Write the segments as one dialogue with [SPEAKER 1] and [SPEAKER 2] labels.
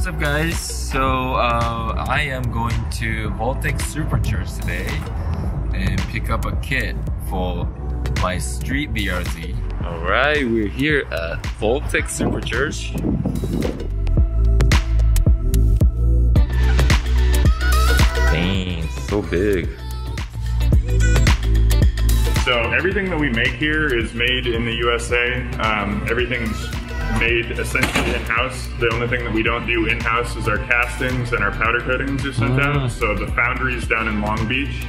[SPEAKER 1] what's up guys? So I am going to Vortech Superchargers today and pick up a kit for my street BRZ. Alright, we're here at Vortech Superchargers. Dang, so big.
[SPEAKER 2] So everything that we make here is made in the USA. Everything's made essentially in-house. The only thing that we don't do in-house is our castings and our powder coatings are sent out. So the foundry's down in Long Beach.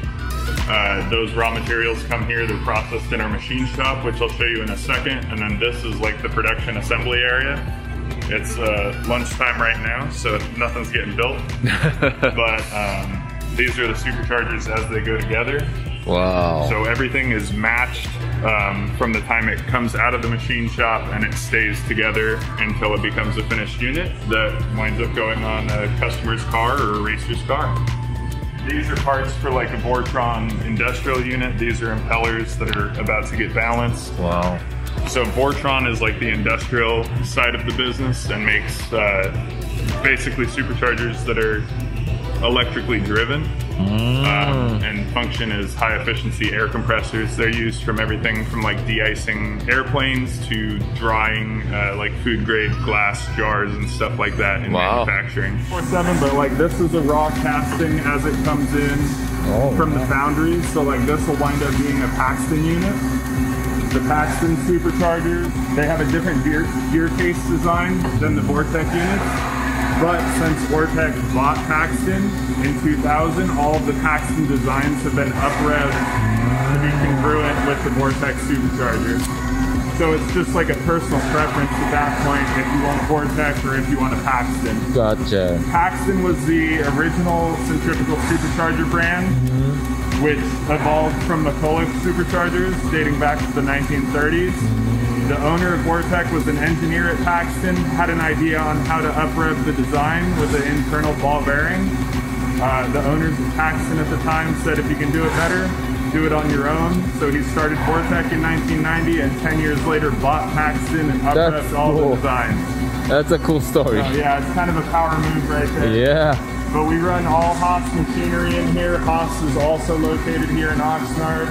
[SPEAKER 2] Those raw materials come here, they're processed in our machine shop, which I'll show you in a second. And then this is like the production assembly area. It's lunchtime right now, so nothing's getting built. But these are the superchargers as they go together.
[SPEAKER 1] Wow.
[SPEAKER 2] So everything is matched from the time it comes out of the machine shop, and it stays together until it becomes a finished unit that winds up going on a customer's car or a racer's car. These are parts for like a Vortron industrial unit. These are impellers that are about to get balanced.
[SPEAKER 1] Wow.
[SPEAKER 2] So Vortron is like the industrial side of the business and makes basically superchargers that are electrically driven and function as high efficiency air compressors. They're used from everything from like de-icing airplanes to drying like food grade glass jars and stuff like that in manufacturing. 4/7, but like this is a raw casting as it comes in from the foundry. So like this will wind up being a Paxton unit. The Paxton Superchargers, they have a different gear case design than the Vortech units. But since Vortech bought Paxton in 2000, all of the Paxton designs have been up-revved to be congruent with the Vortech Supercharger. So it's just like a personal preference at that point if you want Vortech or if you want a Paxton.
[SPEAKER 1] Gotcha.
[SPEAKER 2] Paxton was the original centrifugal supercharger brand, which evolved from McCulloch Superchargers dating back to the 1930s. The owner of Vortech was an engineer at Paxton, had an idea on how to up-rev the design with an internal ball bearing. The owners of Paxton at the time said if you can do it better, do it on your own. So he started Vortech in 1990 and 10 years later bought Paxton and up-revved all the designs.
[SPEAKER 1] That's a cool story.
[SPEAKER 2] Yeah, it's kind of a power move right there.
[SPEAKER 1] Yeah.
[SPEAKER 2] But we run all Haas machinery in here. Haas is also located here in Oxnard.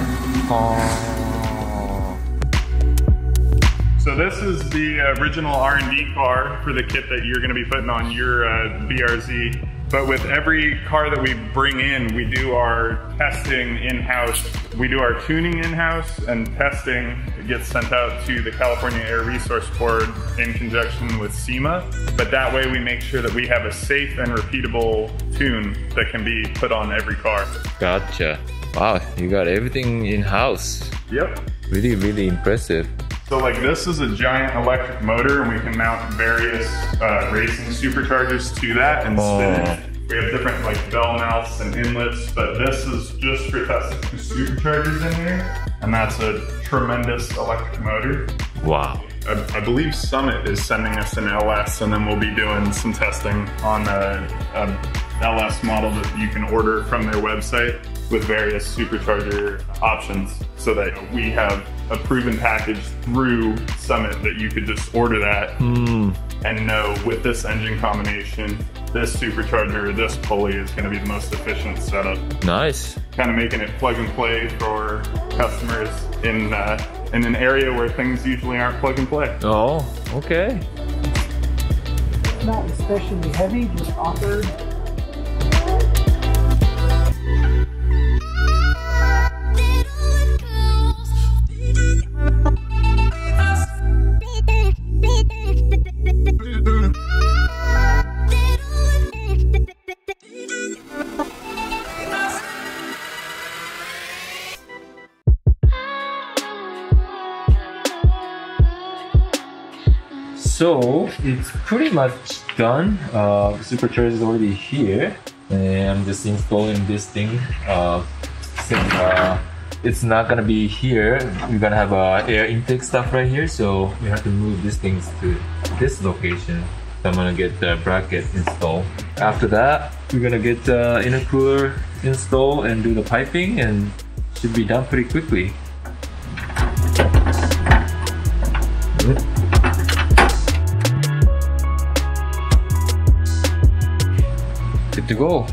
[SPEAKER 2] So this is the original R&D car for the kit that you're going to be putting on your BRZ. But with every car that we bring in, we do our testing in-house. We do our tuning in-house, and testing gets sent out to the California Air Resource Board in conjunction with SEMA. But that way we make sure that we have a safe and repeatable tune that can be put on every car.
[SPEAKER 1] Gotcha. Wow, you got everything in-house.
[SPEAKER 2] Yep.
[SPEAKER 1] Really, really impressive.
[SPEAKER 2] So like this is a giant electric motor, and we can mount various racing superchargers to that and spin it. We have different like bell mounts and inlets, but this is just for testing superchargers in here, and that's a tremendous electric motor.
[SPEAKER 1] Wow.
[SPEAKER 2] I believe Summit is sending us an LS, and then we'll be doing some testing on a LS model that you can order from their website with various supercharger options, so that we have a proven package through Summit that you could just order that and know with this engine combination, this supercharger or this pulley is going to be the most efficient setup.
[SPEAKER 1] Nice.
[SPEAKER 2] Kind of making it plug and play for customers in an area where things usually aren't plug and play.
[SPEAKER 1] Oh, okay.
[SPEAKER 3] It's not especially heavy, just awkward.
[SPEAKER 1] So it's pretty much done. Supercharger is already here, and I'm just installing this thing. Since it's not gonna be here, we're gonna have air intake stuff right here, so we have to move these things to this location. So I'm gonna get the bracket installed. After that, we're gonna get the intercooler installed and do the piping, and should be done pretty quickly. to go.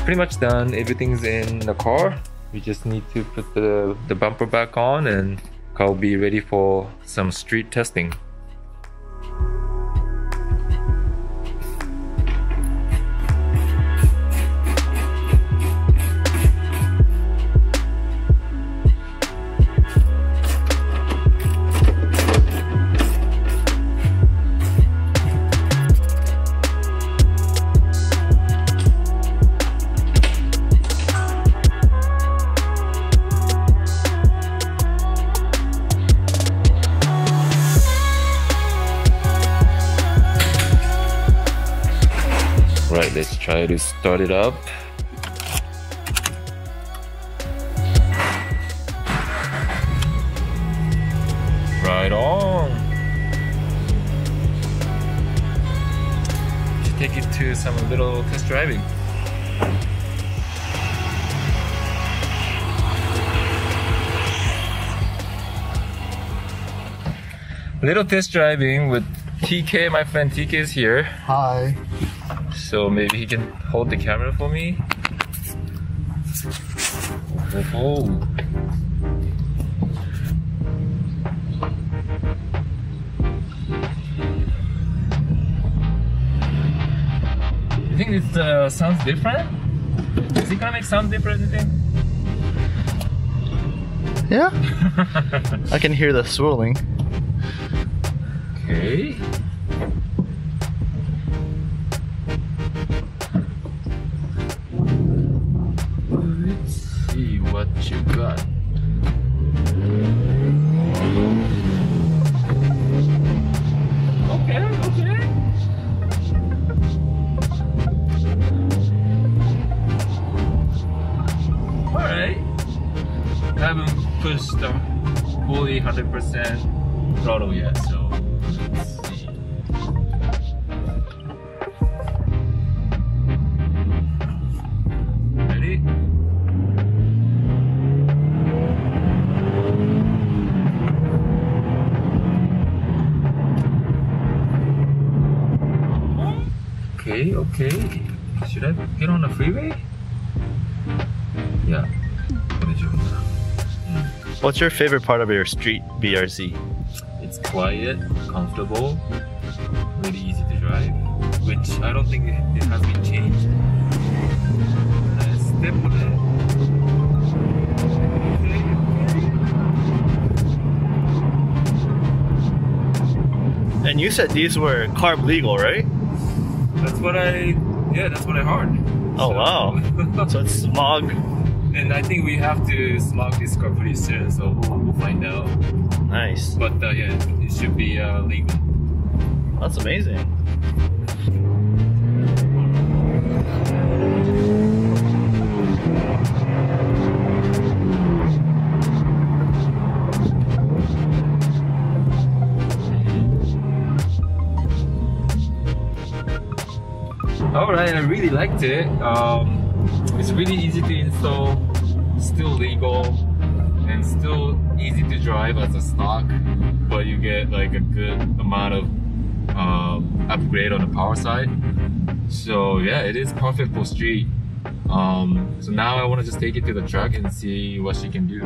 [SPEAKER 1] Pretty much done. Everything's in the car. We just need to put the bumper back on and I'll be ready for some street testing. Right, let's try to start it up. Right on. Should take it to some little test driving. Little test driving with TK. My friend TK is here.
[SPEAKER 3] Hi.
[SPEAKER 1] So maybe he can hold the camera for me. Oh. You think it sounds different? Is it gonna make sound different, you think?
[SPEAKER 4] Yeah. I can hear the swirling.
[SPEAKER 1] Okay. Let's see what you got. Okay, okay. Alright. I haven't pushed the fully 100% throttle yet, so let's see. Ready? Okay, okay. Should I get on the freeway? Yeah.
[SPEAKER 4] What's your favorite part of your street BRZ?
[SPEAKER 1] It's quiet, comfortable, really easy to drive, which I don't think it has been changed. Step on it.
[SPEAKER 4] And you said these were carb legal, right?
[SPEAKER 1] That's what I heard.
[SPEAKER 4] Oh wow. So it's smog.
[SPEAKER 1] And I think we have to smog this car pretty soon, so we'll find out.
[SPEAKER 4] Nice.
[SPEAKER 1] But yeah, it should be legal.
[SPEAKER 4] That's amazing.
[SPEAKER 1] Alright, I really liked it. It's really easy to install, still legal, and still easy to drive as a stock, but you get like a good amount of upgrade on the power side. So yeah, it is perfect for street. So now I want to just take it to the track and see what she can do.